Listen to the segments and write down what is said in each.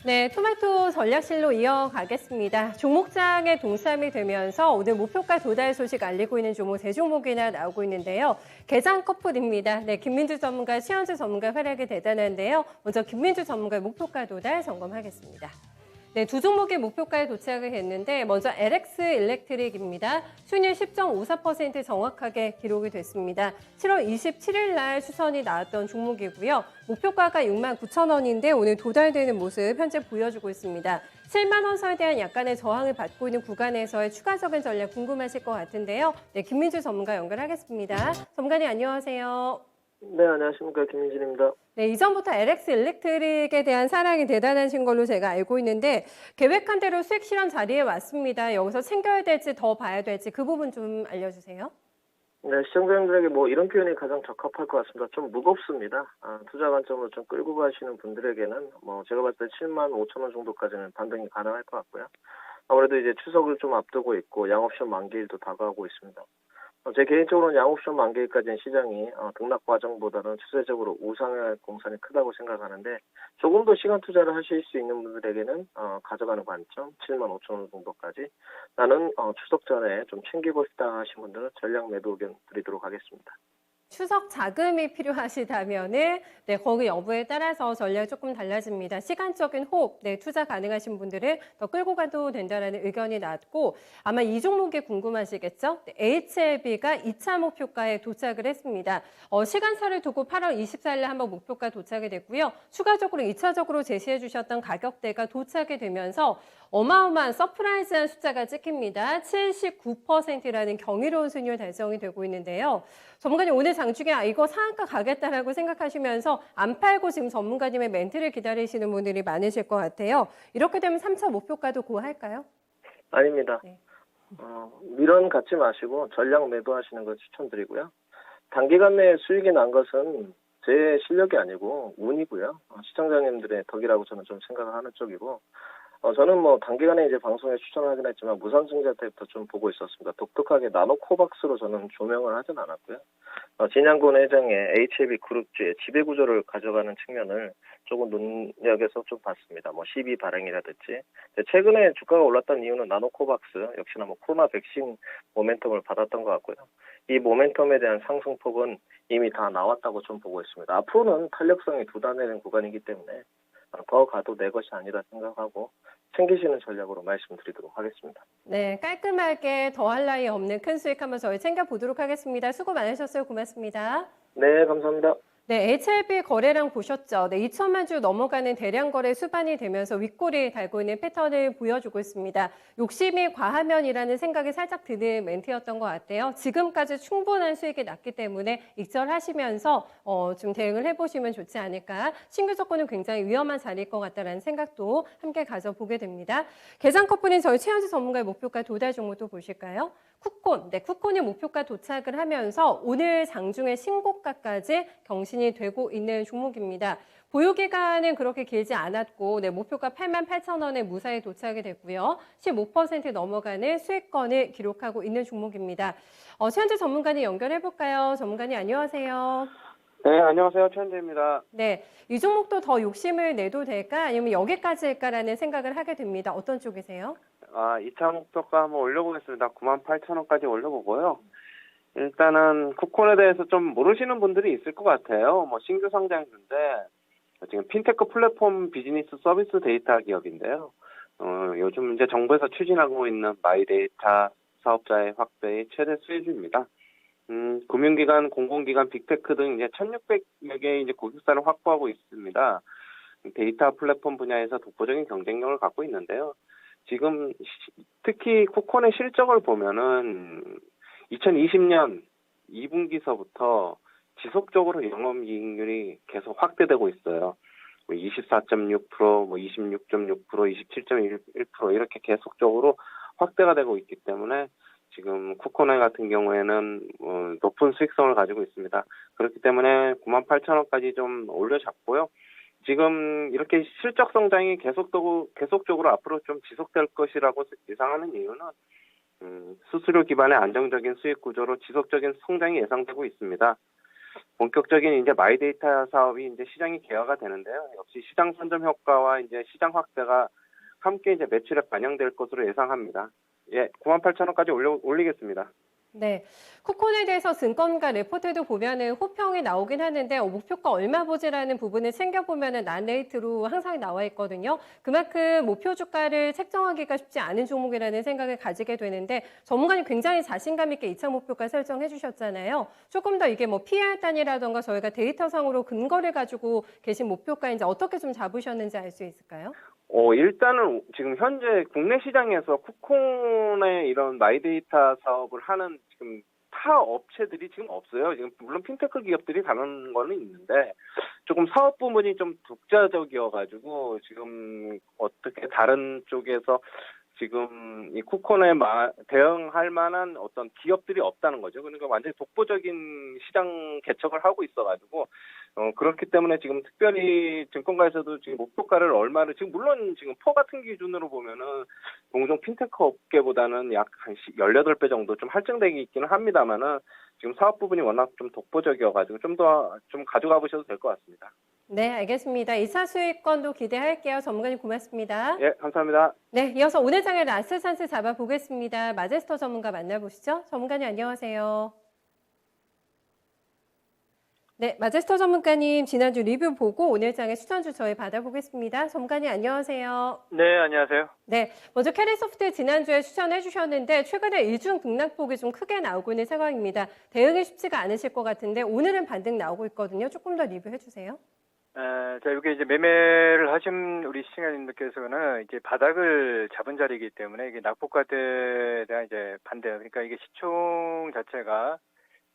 네, 토마토 전략실로 이어가겠습니다. 종목장에 동참이 되면서 오늘 목표가 도달 소식 알리고 있는 종목 세 종목이나 나오고 있는데요. 개장 커플입니다. 네, 김민주 전문가, 최현주 전문가 활약이 대단한데요. 먼저 김민주 전문가의 목표가 도달 점검하겠습니다. 네, 두 종목의 목표가에 도착을 했는데 먼저 LX 일렉트릭입니다. 수익률 10.54% 정확하게 기록이 됐습니다. 7월 27일 날 추선이 나왔던 종목이고요. 목표가가 69,000원인데 오늘 도달되는 모습 현재 보여주고 있습니다. 7만 원 선에 대한 약간의 저항을 받고 있는 구간에서의 추가적인 전략 궁금하실 것 같은데요. 네, 김민주 전문가 연결하겠습니다. 전문가님 안녕하세요. 네, 안녕하십니까. 김민진입니다. 네, 이전부터 LX 일렉트릭에 대한 사랑이 대단하신 걸로 제가 알고 있는데 계획한 대로 수익 실현 자리에 왔습니다. 여기서 챙겨야 될지 더 봐야 될지 그 부분 좀 알려주세요. 네, 시청자님들에게 이런 표현이 가장 적합할 것 같습니다. 좀 무겁습니다. 투자 관점으로 좀 끌고 가시는 분들에게는 제가 봤을 때 7만 5천 원 정도까지는 반등이 가능할 것 같고요. 아무래도 이제 추석을 좀 앞두고 있고 양옵션 만기일도 다가오고 있습니다. 제 개인적으로는 양옵션 만기일까지는 시장이 등락 과정보다는 추세적으로 우상향할 공산이 크다고 생각하는데 조금 더 시간 투자를 하실 수 있는 분들에게는 가져가는 관점 7만 5천 원 정도까지 나는 추석 전에 좀 챙기고 싶다 하신 분들은 전략 매도 의견 드리도록 하겠습니다. 추석 자금이 필요하시다면은 네, 거기 여부에 따라서 전략이 조금 달라집니다. 시간적인 호흡, 네, 투자 가능하신 분들은 더 끌고 가도 된다라는 의견이 나왔고 아마 이 종목이 궁금하시겠죠? 네, HLB가 2차 목표가에 도착을 했습니다. 시간차를 두고 8월 24일 날 한번 목표가 도착이 됐고요. 추가적으로 2차적으로 제시해 주셨던 가격대가 도착이 되면서 어마어마한 서프라이즈한 숫자가 찍힙니다. 79%라는 경이로운 수익률 달성이 되고 있는데요. 전문가님 오늘 장중에 이거 상한가 가겠다라고 생각하시면서 안 팔고 지금 전문가님의 멘트를 기다리시는 분들이 많으실 것 같아요. 이렇게 되면 3차 목표가도 고할까요? 아닙니다. 네. 미련 갖지 마시고 전략 매도하시는 걸 추천드리고요. 단기간 내에 수익이 난 것은 제 실력이 아니고 운이고요. 시청자님들의 덕이라고 저는 좀 생각을 하는 쪽이고 저는 단기간에 이제 방송에 추천하긴 했지만 무상증자 때부터 좀 보고 있었습니다. 독특하게 나노코박스로 저는 조명을 하진 않았고요. 진양군 회장의 HLB 그룹주의 지배구조를 가져가는 측면을 조금 눈여겨서 좀 봤습니다. 12 발행이라든지. 최근에 주가가 올랐던 이유는 나노코박스, 역시나 코로나 백신 모멘텀을 받았던 것 같고요. 이 모멘텀에 대한 상승폭은 이미 다 나왔다고 좀 보고 있습니다. 앞으로는 탄력성이 둔화되는 구간이기 때문에 더 가도 내 것이 아니다 생각하고 챙기시는 전략으로 말씀드리도록 하겠습니다. 네, 깔끔하게 더할 나위 없는 큰 수익 한번 저희 챙겨보도록 하겠습니다. 수고 많으셨어요. 고맙습니다. 네, 감사합니다. 네, HLB 거래량 보셨죠? 네, 2천만 주 넘어가는 대량 거래 수반이 되면서 윗골이 달고 있는 패턴을 보여주고 있습니다. 욕심이 과하면이라는 생각이 살짝 드는 멘트였던 것 같아요. 지금까지 충분한 수익이 났기 때문에 익절하시면서 좀 대응을 해보시면 좋지 않을까. 신규 조건은 굉장히 위험한 자리일 것 같다는 생각도 함께 가져보게 됩니다. 계산 커플인 저희 최현주 전문가의 목표가 도달 종목도 보실까요? 쿠콘, 네, 쿠콘이 목표가 도착을 하면서 오늘 장중에 신고가까지 경신이 되고 있는 종목입니다. 보유 기간은 그렇게 길지 않았고, 네, 목표가 88,000원에 무사히 도착이 됐고요. 15% 넘어가는 수익권을 기록하고 있는 종목입니다. 최현재 전문가님 연결해볼까요? 전문가님 안녕하세요. 네, 안녕하세요. 최현재입니다. 네, 이 종목도 더 욕심을 내도 될까? 아니면 여기까지일까라는 생각을 하게 됩니다. 어떤 쪽이세요? 2차 목표가 한번 올려보겠습니다. 98,000원까지 올려보고요. 일단은 쿠콘에 대해서 좀 모르시는 분들이 있을 것 같아요. 신규 상장인데 지금 핀테크 플랫폼 비즈니스 서비스 데이터 기업인데요. 요즘 이제 정부에서 추진하고 있는 마이데이터 사업자의 확대의 최대 수혜주입니다. 금융기관, 공공기관, 빅테크 등 이제 1,600여 개의 이제 고객사를 확보하고 있습니다. 데이터 플랫폼 분야에서 독보적인 경쟁력을 갖고 있는데요. 지금 특히 쿠콘의 실적을 보면은 2020년 2분기서부터 지속적으로 영업이익률이 계속 확대되고 있어요. 24.6%, 26.6%, 27.1% 이렇게 계속적으로 확대가 되고 있기 때문에 지금 쿠콘의 같은 경우에는 높은 수익성을 가지고 있습니다. 그렇기 때문에 98,000원까지 좀 올려잡고요. 지금 이렇게 실적 성장이 계속적으로 앞으로 좀 지속될 것이라고 예상하는 이유는 수수료 기반의 안정적인 수익 구조로 지속적인 성장이 예상되고 있습니다. 본격적인 이제 마이데이터 사업이 이제 시장이 개화가 되는데요. 역시 시장 선점 효과와 이제 시장 확대가 함께 이제 매출에 반영될 것으로 예상합니다. 예, 98,000원까지 올리겠습니다. 네. 쿠폰에 대해서 증권가 레포트도 보면은 호평이 나오긴 하는데 목표가 얼마 보지라는 부분을 챙겨보면은 난레이트로 항상 나와 있거든요. 그만큼 목표 주가를 책정하기가 쉽지 않은 종목이라는 생각을 가지게 되는데 전문가님 굉장히 자신감 있게 2차 목표가 설정해 주셨잖아요. 조금 더 이게 뭐 PR 단위라던가 저희가 데이터상으로 근거를 가지고 계신 목표가 이제 어떻게 좀 잡으셨는지 알 수 있을까요? 일단은 지금 현재 국내 시장에서 쿠폰의 이런 마이데이터 사업을 하는 지금 타 업체들이 지금 없어요. 지금 물론 핀테크 기업들이 가는 거는 있는데 조금 사업 부문이 좀 독자적이어가지고 지금 어떻게 다른 쪽에서 지금 이 쿠폰에 대응할 만한 어떤 기업들이 없다는 거죠. 그러니까 완전히 독보적인 시장 개척을 하고 있어가지고 그렇기 때문에 지금 특별히 증권가에서도 지금 목표가를 얼마를 지금 물론 지금 포 같은 기준으로 보면은 동종 핀테크 업계보다는 약 한 18배 정도 좀 할증되기 있기는 합니다만은 지금 사업 부분이 워낙 좀 독보적이어가지고 좀 더 좀 가져가 보셔도 될 것 같습니다. 네, 알겠습니다. 2차 수익권도 기대할게요. 전문가님 고맙습니다. 예, 감사합니다. 네, 이어서 오늘 장의 라스트 찬스 잡아보겠습니다. 마제스터 전문가 만나보시죠. 전문가님 안녕하세요. 네, 마제스터 전문가님 지난주 리뷰 보고 오늘 장의 추천주 저희 받아보겠습니다. 전문가님 안녕하세요. 네, 안녕하세요. 네, 먼저 캐리소프트 지난주에 추천해 주셨는데 최근에 일중 등락폭이 좀 크게 나오고 있는 상황입니다. 대응이 쉽지가 않으실 것 같은데 오늘은 반등 나오고 있거든요. 조금 더 리뷰해 주세요. 자, 이게 이제 매매를 하신 우리 시청자님들께서는 이제 바닥을 잡은 자리이기 때문에 이게 낙폭과대에 대한 이제 반대, 그러니까 이게 시총 자체가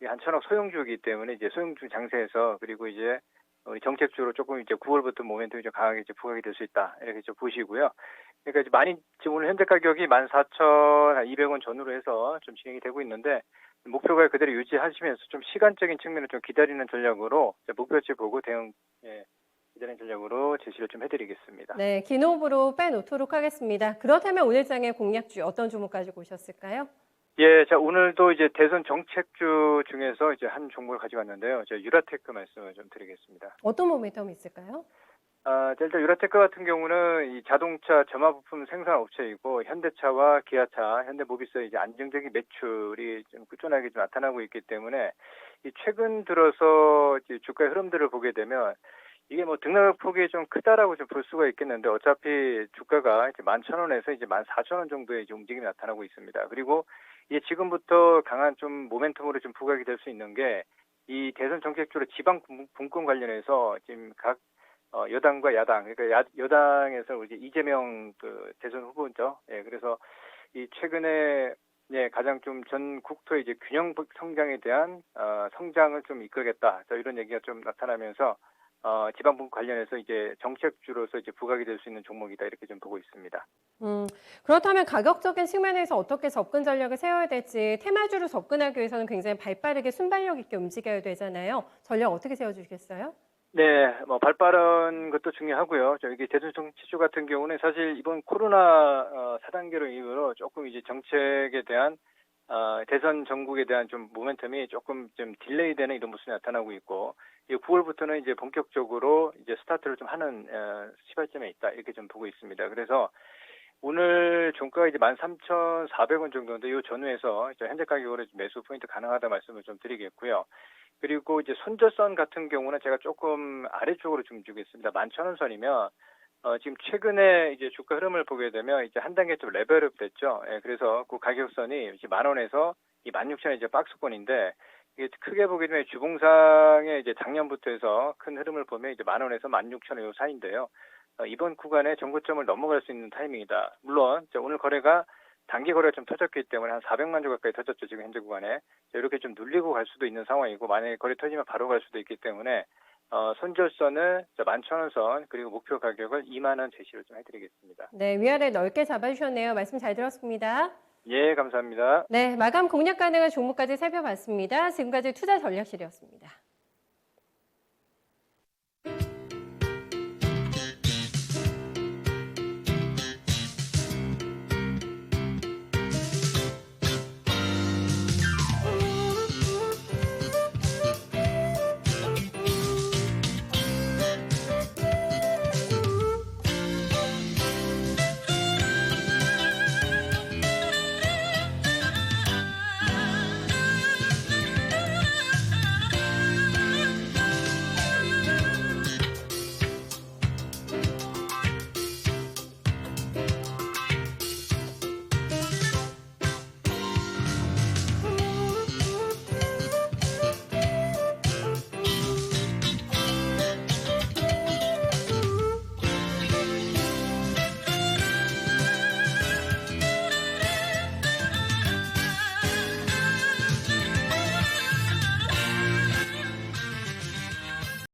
한 1,000억 소형주이기 때문에 이제 소형주 장세에서 그리고 이제 우리 정책주로 조금 이제 9월부터 모멘텀이 좀 강하게 이제 부각이 될 수 있다 이렇게 좀 보시고요. 그러니까 이제 많이 지금 오늘 현재 가격이 14,200원 전후로 해서 좀 진행이 되고 있는데 목표가 그대로 유지하시면서 좀 시간적인 측면을 좀 기다리는 전략으로 목표치 보고 대응 기다리는 전략으로 제시를 좀 해드리겠습니다. 네, 기노브로 빼놓도록 하겠습니다. 그렇다면 오늘 장의 공략주 어떤 종목 가지고 오셨을까요? 예, 자, 오늘도 이제 대선 정책주 중에서 이제 한 종목을 가져왔는데요. 저 유라테크 말씀을 좀 드리겠습니다. 어떤 모멘텀이 있을까요? 자, 일단 유라테크 같은 경우는 이 자동차 점화 부품 생산 업체이고 현대차와 기아차, 현대모비스의 이제 안정적인 매출이 좀 꾸준하게 좀 나타나고 있기 때문에 이 최근 들어서 이제 주가의 흐름들을 보게 되면 이게 뭐 등락폭이 좀 크다라고 좀 볼 수가 있겠는데 어차피 주가가 이제 11,000원에서 이제 14,000원 정도의 이제 움직임이 나타나고 있습니다. 그리고 이게 지금부터 강한 좀 모멘텀으로 좀 부각이 될 수 있는 게 이 대선 정책주로 지방 분권 관련해서 지금 각 여당과 야당, 그러니까 여당에서 이제 이재명 그 대선 후보죠. 예, 그래서 이 최근에 가장 좀 전 국토의 이제 균형 성장에 대한 성장을 좀 이끌겠다. 이런 얘기가 좀 나타나면서 지방분 관련해서 이제 정책주로서 이제 부각이 될 수 있는 종목이다 이렇게 좀 보고 있습니다. 그렇다면 가격적인 측면에서 어떻게 접근 전략을 세워야 될지 테마주로 접근하기 위해서는 굉장히 발빠르게 순발력 있게 움직여야 되잖아요. 전략 어떻게 세워주시겠어요? 네, 뭐 발빠른 것도 중요하고요. 이게 대선 정치주 같은 경우는 사실 이번 코로나 4단계로 이후로 조금 이제 정책에 대한 대선 전국에 대한 좀 모멘텀이 조금 좀 딜레이되는 이런 모습이 나타나고 있고, 이 9월부터는 이제 본격적으로 이제 스타트를 좀 하는 시발점에 있다 이렇게 좀 보고 있습니다. 그래서 오늘 종가가 이제 13,400원 정도인데 이 전후에서 이제 현재 가격으로 매수 포인트 가능하다 말씀을 좀 드리겠고요. 그리고 이제 손절선 같은 경우는 제가 조금 아래쪽으로 좀 주겠습니다. 11,000원 선이면 지금 최근에 이제 주가 흐름을 보게 되면 이제 한 단계 좀 레벨업 됐죠. 예, 그래서 그 가격선이 이제 10,000원에서 이 16,000원 이제 박스권인데 이게 크게 보게 되면 주봉상의 이제 작년부터 해서 큰 흐름을 보면 이제 10,000원에서 16,000원 요 사이인데요. 이번 구간에 정고점을 넘어갈 수 있는 타이밍이다. 물론 오늘 거래가 단기 거래가 좀 터졌기 때문에 한 400만 주 가까이 터졌죠. 지금 현재 구간에. 이렇게 좀 눌리고 갈 수도 있는 상황이고 만약에 거래 터지면 바로 갈 수도 있기 때문에 손절선을 11,000원 선 그리고 목표 가격을 2만 원 제시를 좀 해드리겠습니다. 네, 위아래 넓게 잡아주셨네요. 말씀 잘 들었습니다. 예, 감사합니다. 네, 마감 공략 가능한 종목까지 살펴봤습니다. 지금까지 투자전략실이었습니다.